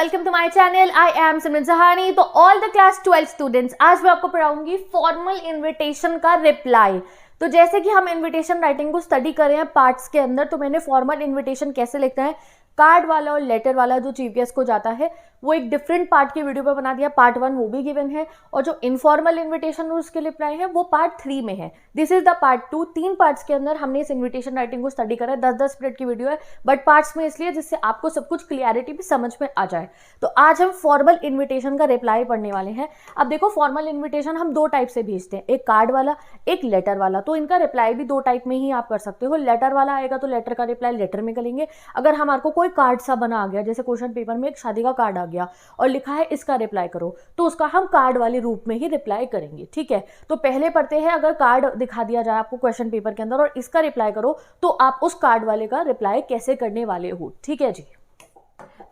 Welcome to my channel. I am Simran Sahani. तो all the class 12 students, आज मैं आपको पढ़ाऊंगी फॉर्मल इनविटेशन का रिप्लाई। तो जैसे कि हम इनविटेशन राइटिंग को स्टडी कर रहे हैं पार्ट्स के अंदर, तो मैंने फॉर्मल इनविटेशन कैसे लिखते हैं, कार्ड वाला और लेटर वाला जो चीफ गेस्ट को जाता है वो एक डिफरेंट पार्ट की वीडियो पर बना दिया। पार्ट 1 वो भी गिवन है, और जो इनफॉर्मल इनविटेशन और उसके रिप्लाई है वो पार्ट 3 में है। This is the part 2। 3 parts के अंदर हमने इस इनविटेशन राइटिंग को स्टडी करा है। 10-10 मिनट की वीडियो है, बट पार्ट्स में इसलिए जिससे आपको सब कुछ क्लियरिटी भी समझ में आ जाए। तो आज हम फॉर्मल इन्विटेशन का रिप्लाई पढ़ने वाले हैं। अब देखो, फॉर्मल इन्विटेशन हम 2 टाइप से भेजते हैं, एक कार्ड वाला, एक लेटर वाला। तो इनका रिप्लाई भी 2 टाइप में ही आप कर सकते हो। लेटर वाला आएगा तो लेटर का रिप्लाई लेटर में करेंगे। अगर हमारे को कोई कार्ड सा बना आ गया, जैसे क्वेश्चन पेपर में एक शादी का कार्ड आ गया और लिखा है इसका रिप्लाई करो, तो उसका हम कार्ड वाले रूप में ही रिप्लाई करेंगे। ठीक है, तो पहले पढ़ते हैं। अगर कार्ड दिखा दिया जाए आपको क्वेश्चन पेपर के अंदर और इसका रिप्लाई करो, तो आप उस कार्ड वाले का रिप्लाई कैसे करने वाले हो। ठीक है जी।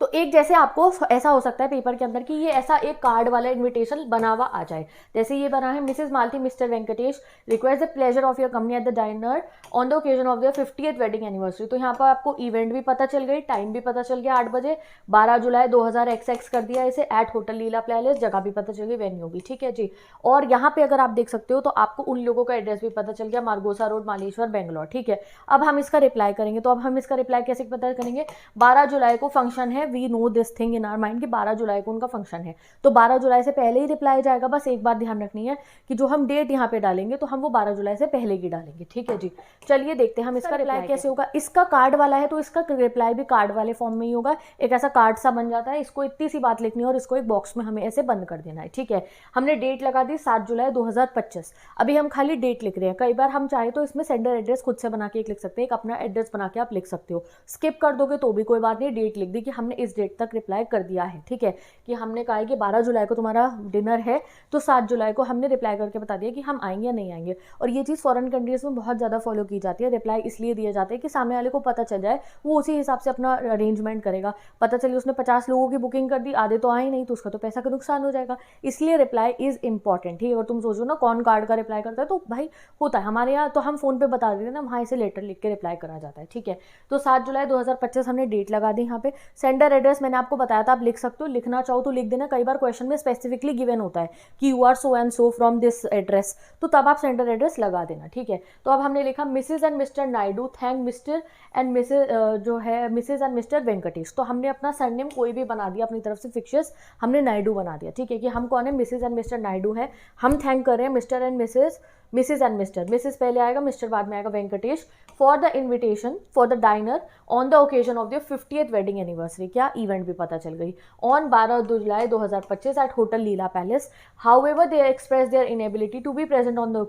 तो एक जैसे आपको ऐसा हो सकता है पेपर के अंदर कि ये ऐसा एक कार्ड वाला इनविटेशन बना हुआ आ जाए। जैसे ये बना है, Mrs Malati Mr Venkatesh request the pleasure of your company at the dinner on the occasion of their 50th wedding anniversary. तो यहाँ पर आपको इवेंट भी पता चल गई, टाइम भी पता चल गया, 8 बजे 12 जुलाई 2000 कर दिया इसे, एट होटल लीला पैलेस। जगह भी पता चल गई, वेन्यू भी। ठीक है जी। और यहाँ पे अगर आप देख सकते हो तो आपको उन लोगों का एड्रेस भी पता चल गया, मार्गोसा रोड, मालेश्वर, बेंगलोर। ठीक है, अब हम इसका रिप्लाई करेंगे। तो अब हम इसका रिप्लाई कैसे पता करेंगे, 12 जुलाई को फंक्शन है, we know this thing in our mind कि 12 जुलाई को उनका फंक्शन है, तो 12 जुलाई से पहले ही रिप्लाई जाएगा। बस एक बात ध्यान रखनी है कि जो हम डेट यहाँ पे डालेंगे तो हम वो 12 जुलाई से पहले की डालेंगे। ठीक है जी। चलिए देखते हैं हम इसका रिप्लाई कैसे होगा। इसका कार्ड वाला है तो इसका रिप्लाई भी कार्ड वाले फॉर्म में ही होगा। एक ऐसा कार्ड सा बन जाता है, इसको इतनी सी बात लिखनी है और इसको एक बॉक्स में हमें ऐसे बंद कर देना है। ठीक है, हमने डेट लगा दी 7 जुलाई 2025। अभी हम खाली डेट लिख रहे हैं। कई बार हम चाहे तो इसमें सेंडर एड्रेस खुद से बना के एक लिख सकते हैं, एक अपना एड्रेस बना के आप लिख सकते हो। स्किप कर दोगे तो भी कोई बात नहीं, डेट लिख दी कि हमने इस डेट तक रिप्लाई कर दिया है। ठीक है, कि हमने कहा है कि 12 जुलाई को तुम्हारा डिनर है, तो 7 जुलाई को हमने रिप्लाई करके बता दिया कि हम आएंगे या नहीं आएंगे। और ये चीज़ फॉरेन कंट्रीज में बहुत ज़्यादा फॉलो की जाती है। रिप्लाई इसलिए दिए जाते हैं कि सामने वाले को पता चल जाए, वो उसी हिसाब से अपना अरेंजमेंट करेगा। पता चले उसने 50 लोगों की बुकिंग कर दी, आधे तो आए नहीं, तो उसका तो पैसा का नुकसान हो जाएगा। इसलिए रिप्लाई इज इंपॉर्टेंट। ठीक है, अगर तुम सोचो ना कौन कार्ड का रिप्लाई करता है, तो भाई होता है हमारे यहाँ, तो हम फोन पे बता देते हैं ना, वहाँ इसे लेटर लिख के रिप्लाई करा जाता है। ठीक है, तो 7 जुलाई 2025 हमने डेट लगा दी। यहाँ पे सेंडर एड्रेस मैंने आपको बताया था, आप लिख सकते हो, लिखना चाहो तो लिख देना। कई बार क्वेश्चन में स्पेसिफिकली गिवन होता है कि you are so and so from this address, तो तब आप सेंडर एड्रेस लगा देना। ठीक है, तो अब हमने लिखा Mrs and Mr Naidu thank Mr and Mrs जो है मिसेज एंड मिस्टर वेंकटेश। तो हमने अपना सरनेम कोई भी बना दिया अपनी तरफ से, फिक्शियस हमने नायडू बना दिया। ठीक है, कि हम कौन है, मिसेज एंड मिस्टर नायडू है, हम थैंक कर रहे हैं mister and missus, missus and mister, missus पहले आएगा, मिस्टर बाद में आएगा, Venkatesh, for the invitation for the dinner on the occasion of the 50th wedding anniversary. क्या इवेंट भी पता चल गई, on 12 July 2025 at hotel Leela palace. However they express their inability to be present on the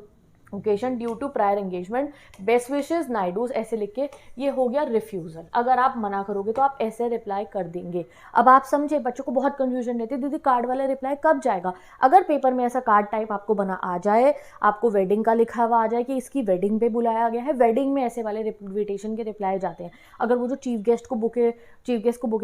occasion due to prior engagement, best wishes Naidus. ऐसे लिख के ये हो गया रिफ्यूजल। अगर आप मना करोगे तो आप ऐसे रिप्लाई कर देंगे। अब आप समझे, बच्चों को बहुत कंफ्यूजन रहती है, दीदी कार्ड वाला रिप्लाई कब जाएगा। अगर पेपर में ऐसा कार्ड टाइप आपको बना आ जाए, आपको वेडिंग का लिखा हुआ आ जाए कि इसकी वेडिंग पे बुलाया गया है, वेडिंग में ऐसे वाले इन्विटेशन के रिप्लाई जाते हैं। अगर वो जो चीफ गेस्ट को बुके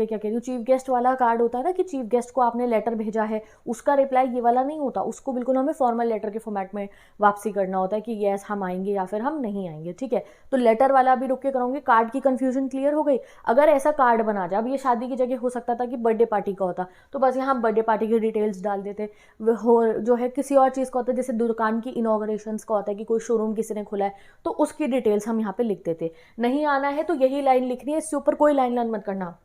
क्या कह रही हूँ, चीफ गेस्ट वाला कार्ड होता है ना, कि चीफ गेस्ट को आपने लेटर भेजा है, उसका रिप्लाई ये वाला नहीं होता। उसको बिल्कुल हमें फॉर्मल लेटर के फॉर्मेट में वापसी करना होता है कि यस हम आएंगे या फिर हम नहीं आएंगे। ठीक है, तो लेटर वाला भी रुक के करूँगी। कार्ड की कंफ्यूजन क्लियर हो गई। अगर ऐसा कार्ड बना जाए, अब ये शादी की जगह हो सकता था कि बर्थडे पार्टी का होता, तो बस यहाँ बर्थडे पार्टी की डिटेल्स डाल देते। हो जो है किसी और चीज़ का होता है, जैसे दुकान की इनॉग्रेशन का होता है कि कोई शोरूम किसी ने खुला है, तो उसकी डिटेल्स हम यहाँ पे लिख देते। नहीं आना है तो यही लाइन लिखनी है, इससे ऊपर कोई लाइन मत करना।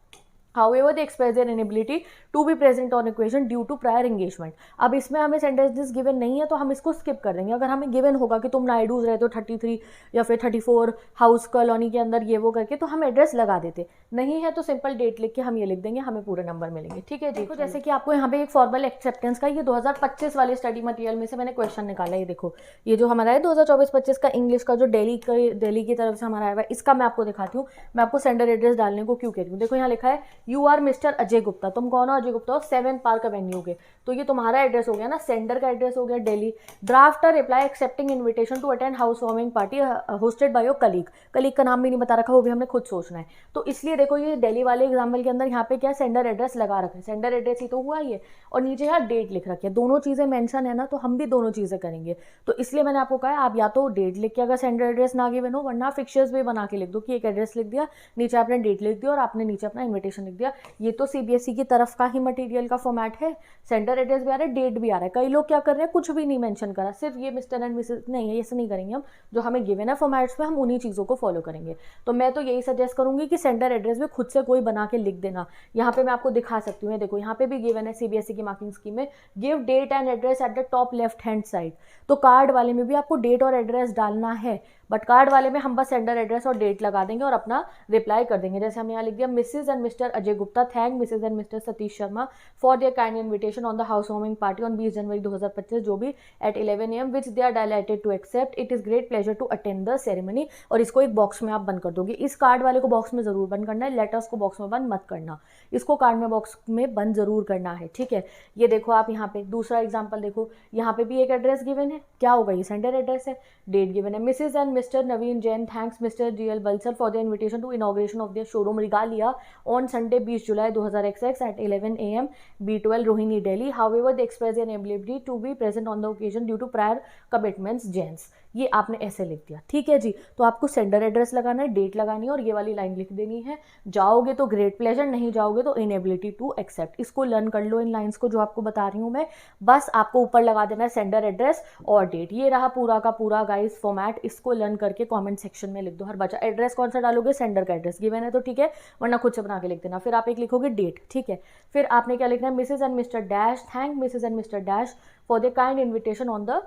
However, they express their inability to be present on occasion due to prior engagement। अब इसमें हमें सेंटेंसेस गिवन नहीं है तो हम इसको स्किप कर देंगे। अगर हमें गिवन होगा कि तुम नायडूज रहते हो 33 या फिर 34 हाउस कॉलोनी के अंदर, ये वो करके, तो हम एड्रेस लगा देते। नहीं है तो सिंपल डेट लिख के हम ये लिख देंगे, हमें पूरे नंबर मिलेंगे। ठीक है जी। तो जैसे कि आपको यहाँ पे एक फॉर्मल एक्सेप्टेंस का, ये 2025 वाले स्टडी मटेरियल में से मैंने क्वेश्चन निकाला है। ये देखो, ये जो हमारा है 2024-25 का इंग्लिश का, जो दिल्ली की तरफ से हमारा आया हुआ है, इसका मैं आपको दिखाती हूँ। मैं आपको सेंडर एड्रेस डालने को क्यों कह रही हूँ। देखो यहाँ लिखा है you are Mr Ajay Gupta. तुम कौन हो, अजय गुप्ता हो, 7 पार्क एवेन्यू के। तो ये तुम्हारा एड्रेस हो गया ना, सेंडर का एड्रेस हो गया Delhi. Draft a reply accepting invitation to attend house warming party hosted by your colleague. Colleague का नाम भी नहीं बता रखा, वो भी हमने खुद सोचना है। तो इसलिए देखो, ये दिल्ली वाले एग्जाम्पल के अंदर यहाँ पे क्या सेंडर एड्रेस लगा रखा है, सेंडर एड्रेस ही तो हुआ ये, और नीचे यहाँ डेट लिख रखी है। दोनों चीजें मेंशन है ना, तो हम भी दोनों चीजें करेंगे। तो इसलिए मैंने आपको कहा आप या तो डेट लिख के अगर सेंडर एड्रेस ना गिवन हो, वरना फिक्चर्स भी बना के लिख दो कि एक एड्रेस लिख दिया, नीचे आपने डेट लिख दिया और आपने नीचे अपना इन्विटेशन लिख दिया। ये तो सीबीएसई की तरफ का ही मटेरियल का फॉर्मेट है, सेंटर एड्रेस भी आ रहा है, डेट भी आ रहा है। कई लोग क्या कर रहे हैं, कुछ भी नहीं मेंशन करा, सिर्फ ये मिस्टर एंड मिसेज, नहीं ऐसे नहीं करेंगे हम, जो हमें गिवन है फॉर्मेट्स में हम उन्हीं चीज़ों को फॉलो करेंगे। तो मैं तो यही सजेस्ट करूंगी कि सेंटर एड्रेस भी खुद से कोई बना के लिख देना। यहाँ पे मैं आपको दिखा सकती हूँ, देखो यहाँ पे भी गिवन है सीबीएसई की मार्किंग स्कीम में, give date and address at the top left hand side. तो कार्ड वाले में भी आपको डेट और एड्रेस डालना है, बट कार्ड वाले में हम बस सेंडर एड्रेस और डेट लगा देंगे और अपना रिप्लाई कर देंगे। जैसे हम यहाँ लिख दिया, missus and mister Ajay Gupta thank Mrs and mister Satish Sharma for their kind invitation on the house warming party on 20 January 2025 जो भी at 11 AM which they are delighted to accept, it is great pleasure to attend the ceremony. और इसको एक box में आप बंद कर दोगे। इस कार्ड वाले को बॉक्स में जरूर बंद करना है, लेटर्स को बॉक्स में बंद मत करना, इसको कार्ड में बॉक्स में बंद जरूर करना है, ठीक है। ये देखो आप यहाँ पे दूसरा एग्जाम्पल देखो, यहाँ पे भी एक एड्रेस गिवन है, क्या होगा, ये सेंटर एड्रेस है, डेट गिवन है, Mrs and Mr Naveen Jain thanks Mr. GL Balsar for the invitation to inauguration of their showroom Regalia on Sunday 20 July 2006 at 11 AM B12 Rohini Delhi. However, they express their inability to be present on the occasion due to prior commitments. Gents. ये आपने ऐसे लिख दिया, ठीक है जी। तो आपको sender address लगाना है, डेट लगानी है और ये वाली लाइन लिख देनी है। जाओगे तो ग्रेट प्लेजर, नहीं जाओगे तो इनएबिलिटी टू एक्सेप्ट। इसको लर्न कर लो, इन लाइंस को जो आपको बता रही हूँ मैं। बस आपको ऊपर लगा देना है सेंडर एड्रेस और डेट। ये रहा पूरा का पूरा गाइस फॉर्मेट। इसको लर्न करके कमेंट सेक्शन में लिख दो हर बच्चा। एड्रेस कौन सा डालोगे, सेंडर का एड्रेस गिवन है तो ठीक है, वरना खुद से बना के लिख देना। फिर आप एक लिखोगे डेट, ठीक है। फिर आपने क्या लिखना है, Mrs and Mr dash thank Mrs and Mr dash for the kind invitation on the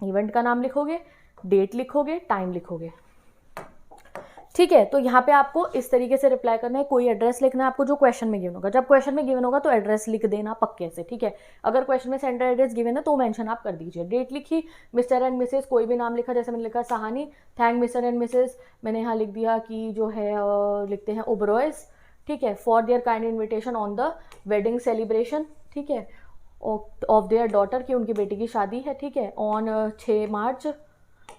event का नाम लिखोगे, डेट लिखोगे, टाइम लिखोगे, ठीक है। तो यहाँ पे आपको इस तरीके से रिप्लाई करना है। कोई एड्रेस लिखना है आपको जो क्वेश्चन में गिवन होगा। जब क्वेश्चन में गिवन होगा तो एड्रेस लिख देना पक्के से, ठीक है। अगर क्वेश्चन में सेंटर एड्रेस गिवन है तो मेंशन आप कर दीजिए। डेट लिखी, मिस्टर एंड मिसेज कोई भी नाम लिखा, जैसे मैंने लिखा Sahani thank Mr and Mrs, मैंने यहाँ लिख दिया कि जो है लिखते हैं ओबरॉयज, ठीक है, for their kind invitation on the wedding celebration, ठीक है, ऑफ देयर डॉटर की उनकी बेटी की शादी है, ठीक है, ऑन 6 मार्च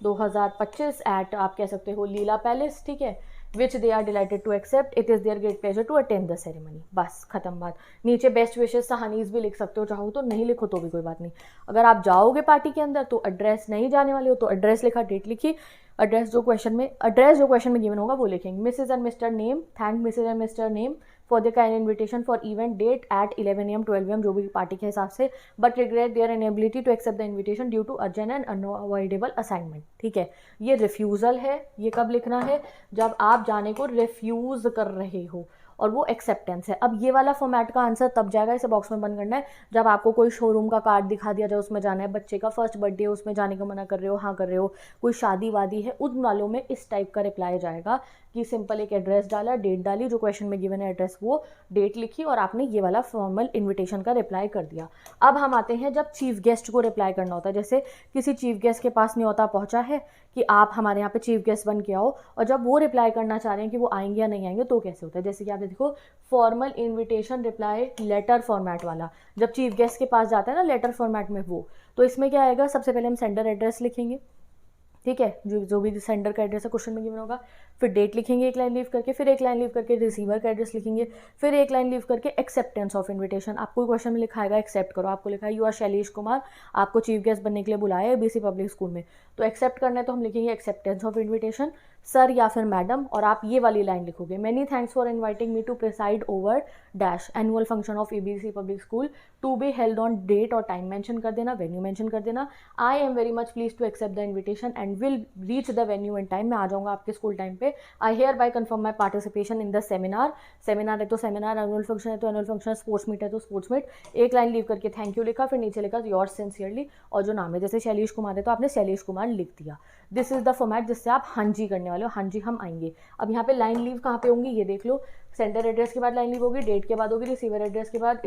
2025 एट आप कह सकते हो लीला पैलेस, ठीक है, which they are delighted to accept, it is their great pleasure to attend the ceremony. बस खत्म बात। नीचे बेस्ट विशेष सहानीज भी लिख सकते हो, चाहो तो, नहीं लिखो तो भी कोई बात नहीं। अगर आप जाओगे पार्टी के अंदर तो एड्रेस नहीं जाने वाले हो तो एड्रेस लिखा, डेट लिखी, एड्रेस जो क्वेश्चन में गिवन होगा वो लिखेंगे। Mrs and Mr name thank Mrs and Mr name for the kind invitation for event date at 11 AM 12 AM जो भी पार्टी के हिसाब से, but regret their inability to accept the invitation due to urgent and unavoidable assignment, ठीक है। ये refusal है, ये कब लिखना है, जब आप जाने को रिफ्यूज़ कर रहे हो, और वो एक्सेप्टेंस है। अब ये वाला फॉर्मेट का आंसर तब जाएगा, इसे बॉक्स में बंद करना है, जब आपको कोई शोरूम का कार्ड दिखा दिया जाए, उसमें जाना है, बच्चे का फर्स्ट बर्थडे उसमें जाने का मना कर रहे हो, हाँ कर रहे हो, कोई शादी वादी है, उन वालों में इस टाइप का रिप्लाई जाएगा कि सिंपल एक एड्रेस डाला, डेट डाली, जो क्वेश्चन में गिवन है एड्रेस वो डेट लिखी और आपने ये वाला फॉर्मल इन्विटेशन का रिप्लाई कर दिया। अब हम आते हैं जब चीफ गेस्ट को रिप्लाई करना होता है। जैसे किसी चीफ गेस्ट के पास न्योता पहुंचा है कि आप हमारे यहाँ पे चीफ गेस्ट बन के आओ, और जब वो रिप्लाई करना चाह रहे हैं कि वो आएंगे या नहीं आएंगे तो कैसे होता है। जैसे कि आप देखो formal invitation reply letter format वाला, जब चीफ गेस्ट के पास जाता है ना लेटर फॉर्मेट में वो, तो इसमें क्या आएगा, सबसे पहले हम सेंडर एड्रेस लिखेंगे, ठीक है, जो भी सेंडर का एड्रेस है क्वेश्चन में गिवन होगा, फिर डेट लिखेंगे एक लाइन लीव करके, फिर एक लाइन लीव करके रिसीवर का एड्रेस लिखेंगे, फिर एक लाइन लीव करके एक्सेप्टेंस ऑफ इन्विटेशन। आपको क्वेश्चन में लिखाएगा एक्सेप्ट करो, आपको लिखा है यू आर शैलेश कुमार, आपको चीफ गेस्ट बनने के लिए बुलाया है बीसी पब्लिक स्कूल में, तो एक्सेप्ट करना है तो हम लिखेंगे एक्सेप्टेंस ऑफ इन्विटेशन, सर या फिर मैडम, और आप ये वाली लाइन लिखोगे, many thanks for inviting me to preside over dash annual function of ABC public school to be held on date, और टाइम मेंशन कर देना, वेन्यू मेंशन कर देना। I am very much please to accept the invitation and will reach the venue in time, मैं आ जाऊँगा आपके school time पे। I hereby confirm my participation in the seminar, seminar है तो सेमिनार, एनुअल फंक्शन है तो annual function, sports meet है तो स्पोर्ट्स मीट। एक लाइन लीव करके थैंक यू लिखा, फिर नीचे लिखा योर सिंसियरली, और जो नाम है जैसे शैलेश कुमार है तो आपने शैलेश कुमार लिख दिया। दिस इज द फॉर्मेट जिससे आप हाँ जी करने वाले हो, हाँ जी हम आएंगे। अब यहाँ पे लाइन लीव कहाँ पे होंगी ये देख लो, सेंटर एड्रेस के बाद लाइन लीव होगी, डेट के बाद होगी, रिसीवर एड्रेस के बाद,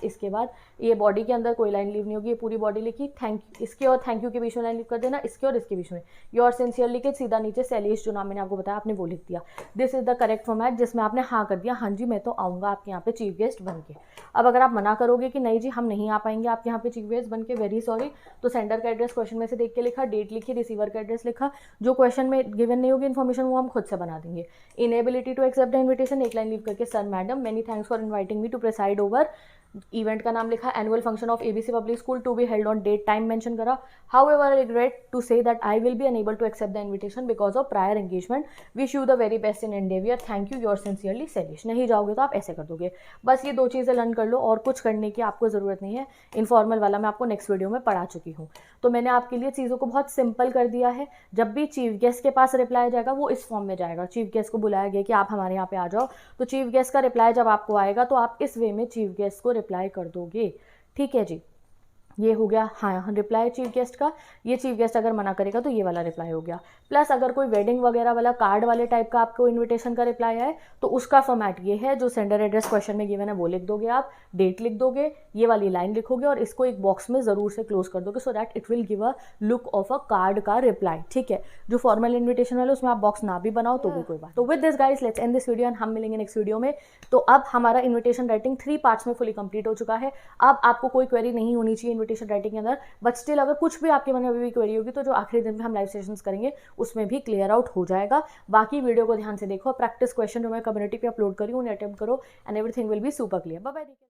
इसके बाद ये बॉडी के अंदर कोई लाइन लीव नहीं होगी, ये पूरी बॉडी लिखी, थैंक इसके और थैंक यू के बीच में लाइन लीव कर देना, इसके और इसके बीच में योर सिंसियर लिखे, सीधा नीचे शैलेश जो नाम मैंने आपको बताया आपने वो लिख दिया। This is the correct format जिसमें आपने हाँ कर दिया, हाँ जी मैं तो आऊँगा आपके यहाँ पे चीफ गेस्ट बन के। अब अगर आप मना करोगे कि नहीं जी हम नहीं आ पाएंगे आपके यहाँ पे चीफ गेस्ट बन के, वेरी सॉरी, तो सेंडर का एड्रेस क्वेश्चन में से देख के लिखा, डेट लिखी, रिसीवर का एड्रेस लिखा, जो क्वेश्चन में गिवन नहीं होगी इन्फॉर्मेशन वो हम खुद से बना देंगे। Inability to accept the invitation, एक लाइन लीव करके sir madam many thanks for inviting me to preside over event का नाम लिखा, annual function of ABC public school to be held on date, time mention करा. However I regret to say that I will be unable to accept the invitation because of prior engagement. Wish you the very best in endeavour. Thank you, your sincerely Shailesh. नहीं जाओगे तो आप ऐसे कर दोगे. बस ये 2 चीज़ें लर्न कर लो और कुछ करने की आपको ज़रूरत नहीं है. इनफॉर्मल वाला मैं आपको नेक्स्ट वीडियो में पढ़ा चुकी हूँ. तो मैंने आपके लिए चीज़ों को बहुत सिंपल कर दिया है. जब भी चीफ गेस्ट के पास रिप्लाई जाएगा वो इस फॉर्म में जाएगा. चीफ गेस्ट को बुलाया गया कि आप हमारे यहाँ पे आ जाओ, तो चीफ गेस्ट का रिप्लाई जब आपको आएगा तो आप इस वे में चीफ गेस्ट को रिप्लाई कर दोगे. ठीक है जी, ये हो गया हाँ रिप्लाई चीफ गेस्ट का. ये चीफ गेस्ट अगर मना करेगा तो ये वाला रिप्लाई हो गया. प्लस अगर कोई वेडिंग वगैरह वाला कार्ड वाले टाइप का आपको इनविटेशन का रिप्लाई आए तो उसका फॉर्मेट ये है, जो सेंडर एड्रेस क्वेश्चन में गिवन है वो लिख दोगे आप, डेट लिख दोगे, ये वाली लाइन लिखोगे और इसको एक बॉक्स में ज़रूर से क्लोज कर दोगे, so that it will give a look of a card का रिप्लाई. ठीक है, जो फॉर्मल इन्विटेशन वाले उसमें आप बॉक्स ना भी बनाओ तो भी कोई बात. तो with this guys let's end this video and हम मिलेंगे नेक्स्ट वीडियो में. तो अब हमारा इन्विटेशन राइटिंग 3 पार्ट्स में फुली कंप्लीट हो चुका है. अब आपको कोई क्वेरी नहीं होनी चाहिए इन्विटेशन राइटिंग के अंदर, बट स्टिल अगर कुछ भी आपके मन में अभी भी क्वेरी होगी तो जो आखिरी दिन में हम लाइव सेशंस करेंगे उसमें भी क्लियर आउट हो जाएगा. बाकी वीडियो को ध्यान से देखो, प्रैक्टिस क्वेश्चन जो मैं कम्युनिटी पे अपलोड करी उन्हें अटेम्प्ट करो and everything will be super clear. Bye bye.